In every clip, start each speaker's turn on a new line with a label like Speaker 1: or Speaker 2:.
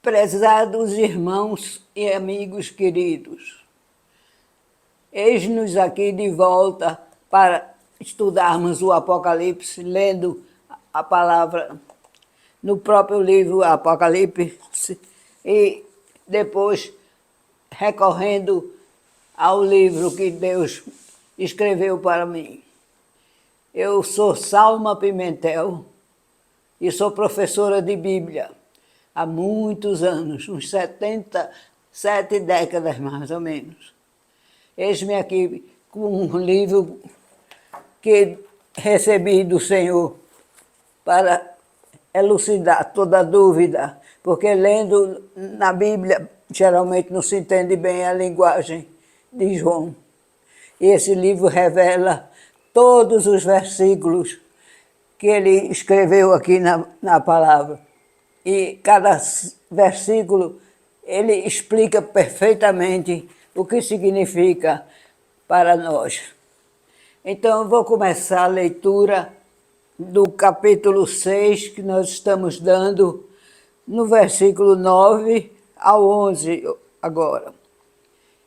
Speaker 1: Prezados irmãos e amigos queridos, eis-nos aqui de volta para estudarmos o Apocalipse, lendo a palavra no próprio livro Apocalipse e depois recorrendo ao livro que Deus escreveu para mim. Eu sou Salma Pimentel e sou professora de Bíblia há muitos anos, uns 77 décadas mais ou menos. Eis-me aqui com um livro que recebi do Senhor para elucidar toda dúvida, porque lendo na Bíblia geralmente não se entende bem a linguagem de João. E esse livro revela todos os versículos que ele escreveu aqui na palavra. E cada versículo ele explica perfeitamente o que significa para nós. Então eu vou começar a leitura do capítulo 6, que nós estamos dando no versículo 9 ao 11 agora.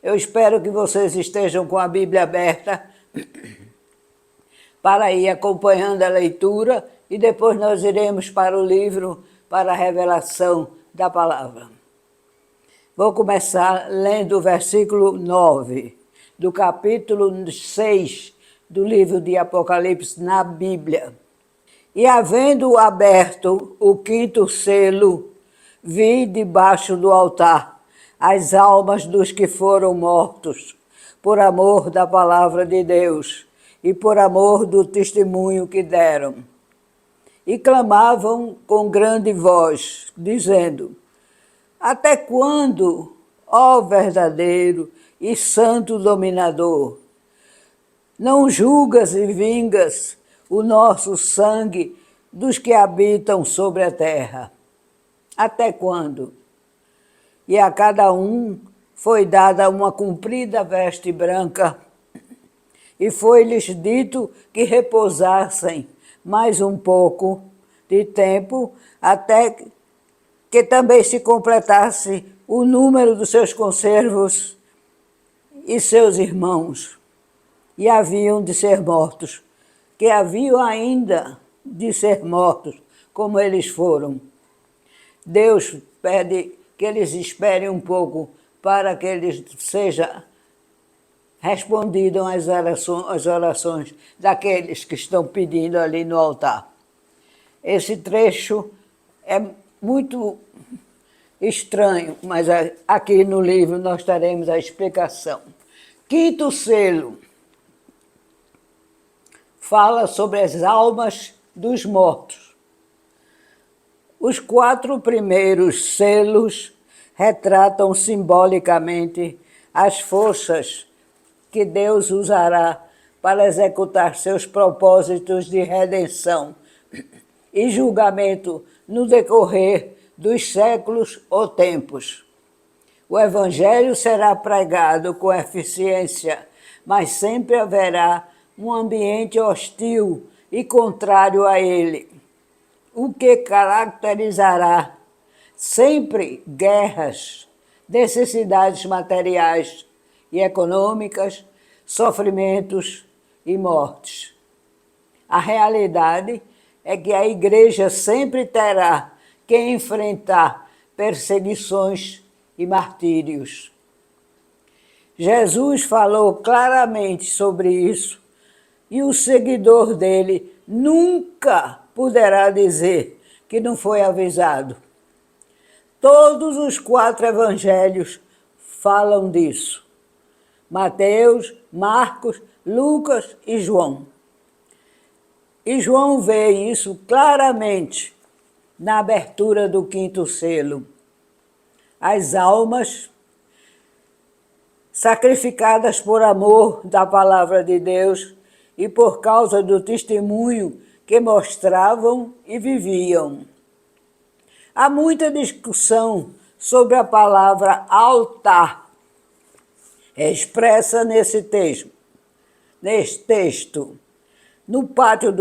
Speaker 1: Eu espero que vocês estejam com a Bíblia aberta para ir acompanhando a leitura e depois nós iremos para o livro para a revelação da palavra. Vou começar lendo o versículo 9 do capítulo 6 do livro de Apocalipse na Bíblia. E havendo aberto o quinto selo, vi debaixo do altar as almas dos que foram mortos, por amor da palavra de Deus e por amor do testemunho que deram. E clamavam com grande voz, dizendo: até quando, ó verdadeiro e santo dominador, não julgas e vingas o nosso sangue dos que habitam sobre a terra? Até quando? E a cada um foi dada uma comprida veste branca, e foi-lhes dito que repousassem mais um pouco de tempo, até que também se completasse o número dos seus conservos e seus irmãos, e haviam de ser mortos, que haviam ainda de ser mortos, como eles foram. Deus pede que eles esperem um pouco para que eles sejam respondidas as orações daqueles que estão pedindo ali no altar. Esse trecho é muito estranho, mas aqui no livro nós teremos a explicação. Quinto selo fala sobre as almas dos mortos. Os 4 primeiros selos retratam simbolicamente as forças que Deus usará para executar seus propósitos de redenção e julgamento no decorrer dos séculos ou tempos. O Evangelho será pregado com eficiência, mas sempre haverá um ambiente hostil e contrário a ele, o que caracterizará sempre guerras, necessidades materiais e econômicas, sofrimentos e mortes. A realidade é que a Igreja sempre terá que enfrentar perseguições e martírios. Jesus falou claramente sobre isso e o seguidor dele nunca poderá dizer que não foi avisado. Todos os 4 evangelhos falam disso. Mateus, Marcos, Lucas e João. E João vê isso claramente na abertura do quinto selo. As almas sacrificadas por amor da palavra de Deus e por causa do testemunho que mostravam e viviam. Há muita discussão sobre a palavra altar, expressa nesse texto. No pátio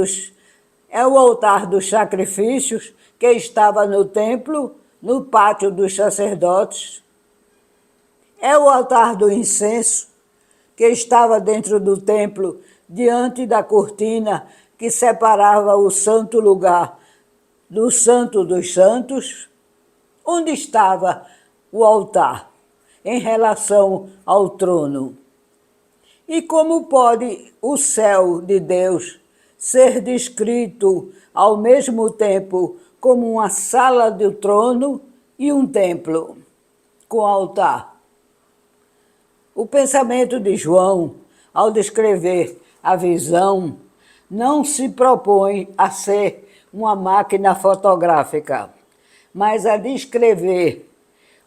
Speaker 1: é o altar dos sacrifícios que estava no templo no pátio dos sacerdotes. É o altar do incenso, que estava dentro do templo, diante da cortina que separava o santo lugar do Santo dos Santos. Onde estava o altar em relação ao trono? E como pode o céu de Deus ser descrito ao mesmo tempo como uma sala do trono e um templo com altar? O pensamento de João, ao descrever a visão, não se propõe a ser uma máquina fotográfica, mas a descrever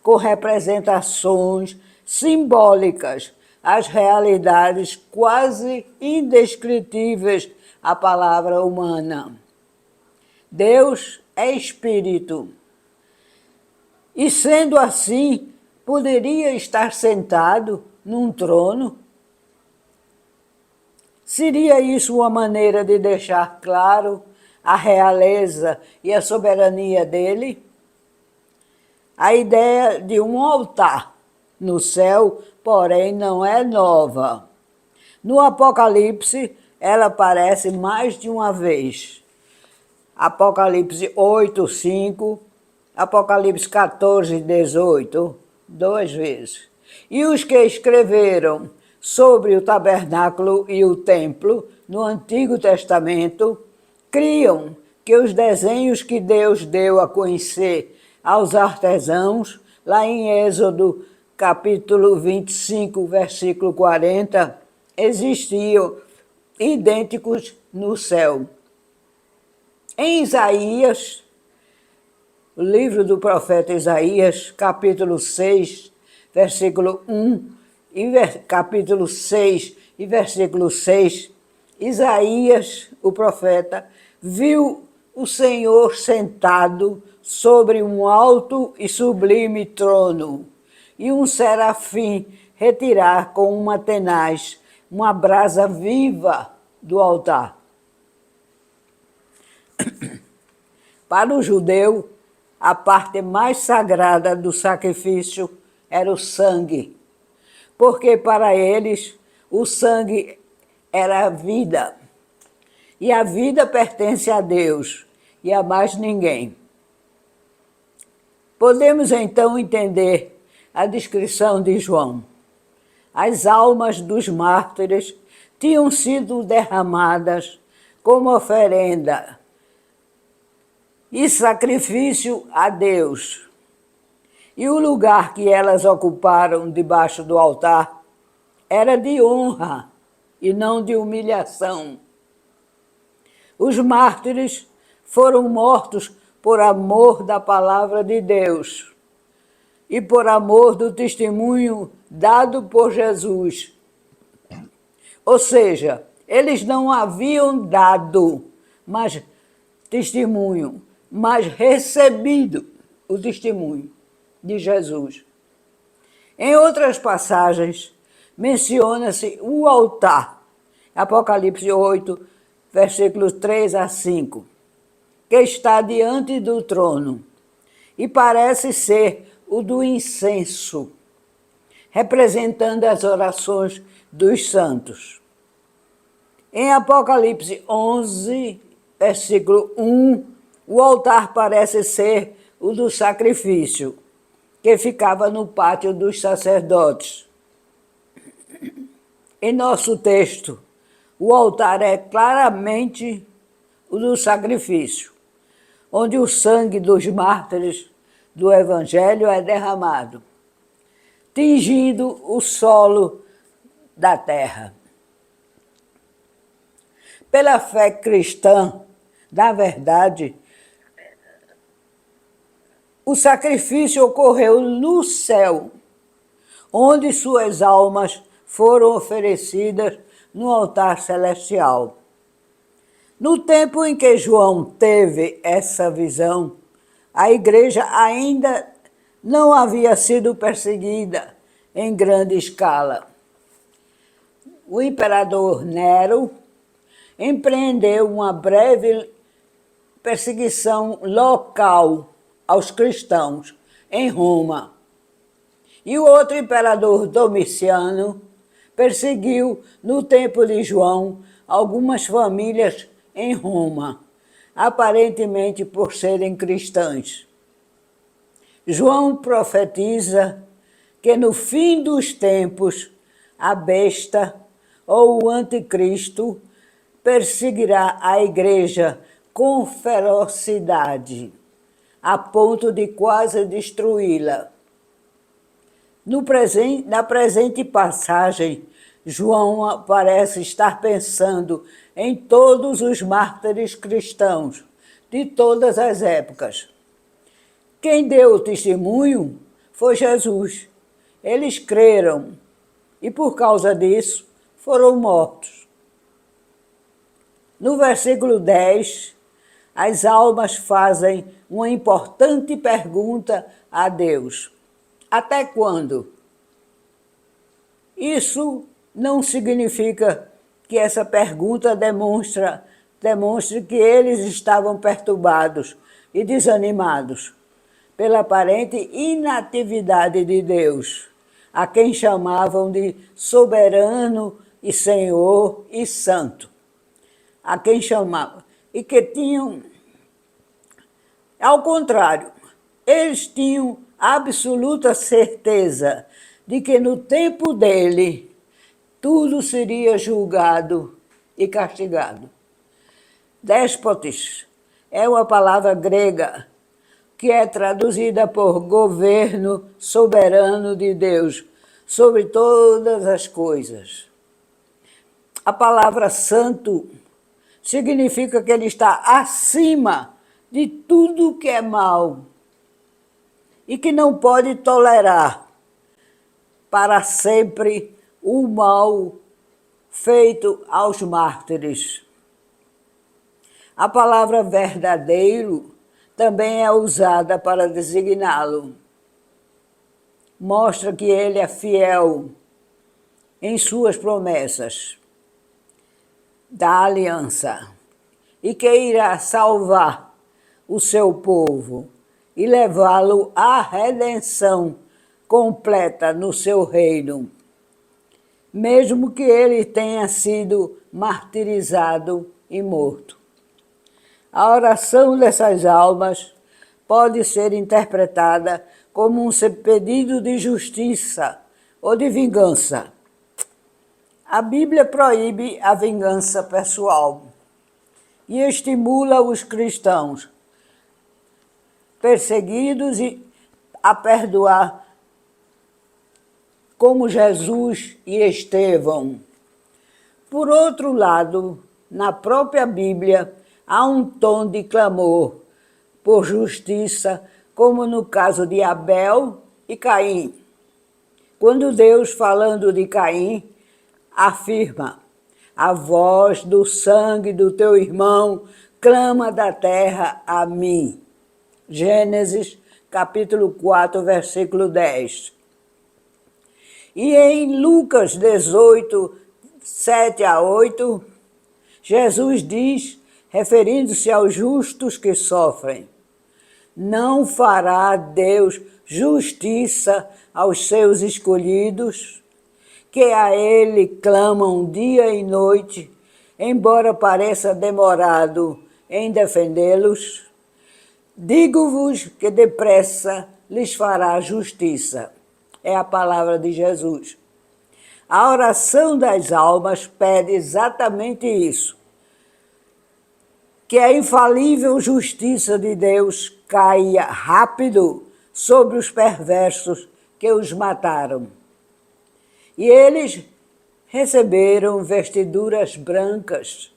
Speaker 1: com representações simbólicas as realidades quase indescritíveis à palavra humana. Deus é espírito. E sendo assim, poderia estar sentado num trono? Seria isso uma maneira de deixar claro a realeza e a soberania dele? A ideia de um altar no céu, porém, não é nova. No Apocalipse, ela aparece mais de uma vez. Apocalipse 8, 5, Apocalipse 14, 18, 2 vezes. E os que escreveram sobre o tabernáculo e o templo no Antigo Testamento criam que os desenhos que Deus deu a conhecer aos artesãos, lá em Êxodo capítulo 25, versículo 40, existiam idênticos no céu. Em Isaías, o livro do profeta Isaías, capítulo 6, versículo 1, e capítulo 6 e versículo 6, Isaías, o profeta, viu o Senhor sentado sobre um alto e sublime trono, e um serafim retirar com uma tenaz uma brasa viva do altar. Para o judeu, a parte mais sagrada do sacrifício era o sangue, porque para eles o sangue era a vida, e a vida pertence a Deus e a mais ninguém. Podemos então entender a descrição de João. As almas dos mártires tinham sido derramadas como oferenda e sacrifício a Deus. E o lugar que elas ocuparam debaixo do altar era de honra e não de humilhação. Os mártires foram mortos por amor da palavra de Deus e por amor do testemunho dado por Jesus. Ou seja, eles não haviam dado testemunho, mas recebido o testemunho de Jesus. Em outras passagens, menciona-se o altar, Apocalipse 8, versículos 3 a 5, que está diante do trono, e parece ser o do incenso, representando as orações dos santos. Em Apocalipse 11, versículo 1, o altar parece ser o do sacrifício, que ficava no pátio dos sacerdotes. Em nosso texto, o altar é claramente o do sacrifício, onde o sangue dos mártires do Evangelho é derramado, tingindo o solo da terra. Pela fé cristã, na verdade, o sacrifício ocorreu no céu, onde suas almas foram oferecidas no altar celestial. No tempo em que João teve essa visão, a igreja ainda não havia sido perseguida em grande escala. O imperador Nero empreendeu uma breve perseguição local aos cristãos em Roma. E o outro imperador Domiciano perseguiu, no tempo de João, algumas famílias em Roma, aparentemente por serem cristãs. João profetiza que no fim dos tempos a besta ou o anticristo perseguirá a igreja com ferocidade, a ponto de quase destruí-la. Na presente passagem, João parece estar pensando em todos os mártires cristãos de todas as épocas. Quem deu o testemunho foi Jesus. Eles creram e, por causa disso, foram mortos. No versículo 10, as almas fazem uma importante pergunta a Deus: até quando? Isso não significa que essa pergunta demonstre que eles estavam perturbados e desanimados pela aparente inatividade de Deus, a quem chamavam de soberano e Senhor e Santo. A quem chamavam. E que tinham, ao contrário, eles tinham absoluta certeza de que no tempo dele tudo seria julgado e castigado. Déspotes é uma palavra grega que é traduzida por governo soberano de Deus sobre todas as coisas. A palavra santo significa que ele está acima de tudo que é mal e que não pode tolerar para sempre o mal feito aos mártires. A palavra verdadeiro também é usada para designá-lo. Mostra que ele é fiel em suas promessas da aliança e que irá salvar o seu povo e levá-lo à redenção completa no seu reino, mesmo que ele tenha sido martirizado e morto. A oração dessas almas pode ser interpretada como um pedido de justiça ou de vingança. A Bíblia proíbe a vingança pessoal e estimula os cristãos perseguidos a perdoar, como Jesus e Estevão. Por outro lado, na própria Bíblia, há um tom de clamor por justiça, como no caso de Abel e Caim. Quando Deus, falando de Caim, afirma: a voz do sangue do teu irmão clama da terra a mim. Gênesis, capítulo 4, versículo 10. E em Lucas 18, 7 a 8, Jesus diz, referindo-se aos justos que sofrem: não fará Deus justiça aos seus escolhidos, que a Ele clamam dia e noite, embora pareça demorado em defendê-los? Digo-vos que depressa lhes fará justiça. É a palavra de Jesus. A oração das almas pede exatamente isso: que a infalível justiça de Deus caia rápido sobre os perversos que os mataram. E eles receberam vestiduras brancas,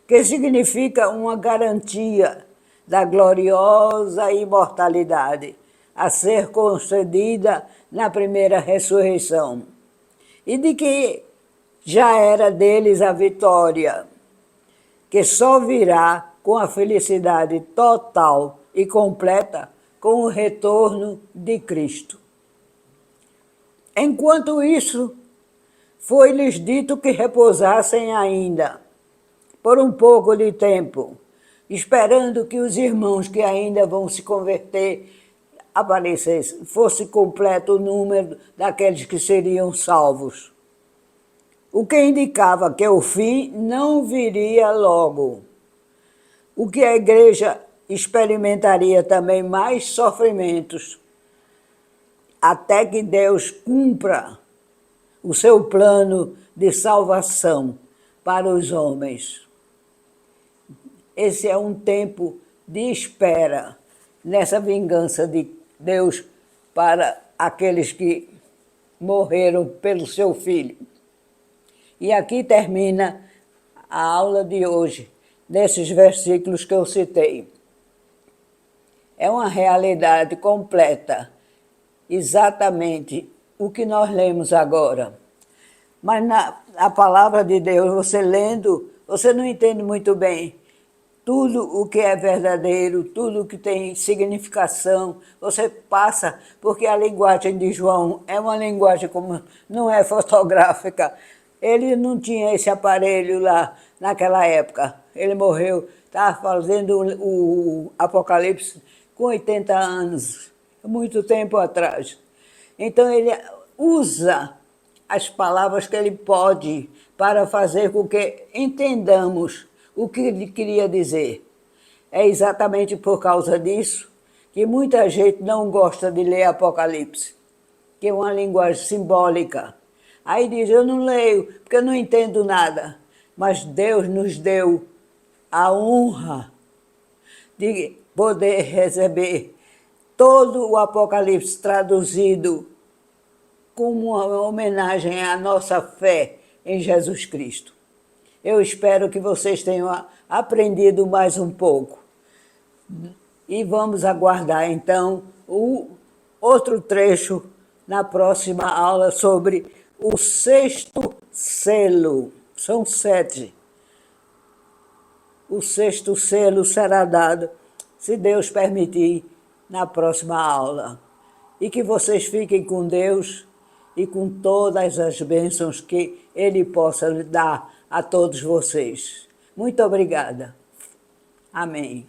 Speaker 1: que significa uma garantia da gloriosa imortalidade a ser concedida na primeira ressurreição, e de que já era deles a vitória, que só virá com a felicidade total e completa com o retorno de Cristo. Enquanto isso, foi-lhes dito que repousassem ainda, por um pouco de tempo, esperando que os irmãos que ainda vão se converter aparecessem, fosse completo o número daqueles que seriam salvos. O que indicava que o fim não viria logo. O que a igreja experimentaria também mais sofrimentos, até que Deus cumpra o seu plano de salvação para os homens. Esse é um tempo de espera nessa vingança de Deus para aqueles que morreram pelo seu Filho. E aqui termina a aula de hoje, desses versículos que eu citei. É uma realidade completa, exatamente o que nós lemos agora. Mas na palavra de Deus, você lendo, você não entende muito bem tudo o que é verdadeiro, tudo o que tem significação, você passa, porque a linguagem de João é uma linguagem como não é fotográfica. Ele não tinha esse aparelho lá naquela época. Ele morreu, estava fazendo o Apocalipse com 80 anos, muito tempo atrás. Então ele usa as palavras que ele pode para fazer com que entendamos o que ele queria dizer. É exatamente por causa disso que muita gente não gosta de ler Apocalipse, que é uma linguagem simbólica. Aí diz, eu não leio, porque eu não entendo nada. Mas Deus nos deu a honra de poder receber todo o Apocalipse traduzido como uma homenagem à nossa fé em Jesus Cristo. Eu espero que vocês tenham aprendido mais um pouco. E vamos aguardar, então, o outro trecho na próxima aula sobre o 6º selo. São 7. O 6º selo será dado, se Deus permitir, na próxima aula. E que vocês fiquem com Deus e com todas as bênçãos que Ele possa dar a todos vocês. Muito obrigada. Amém.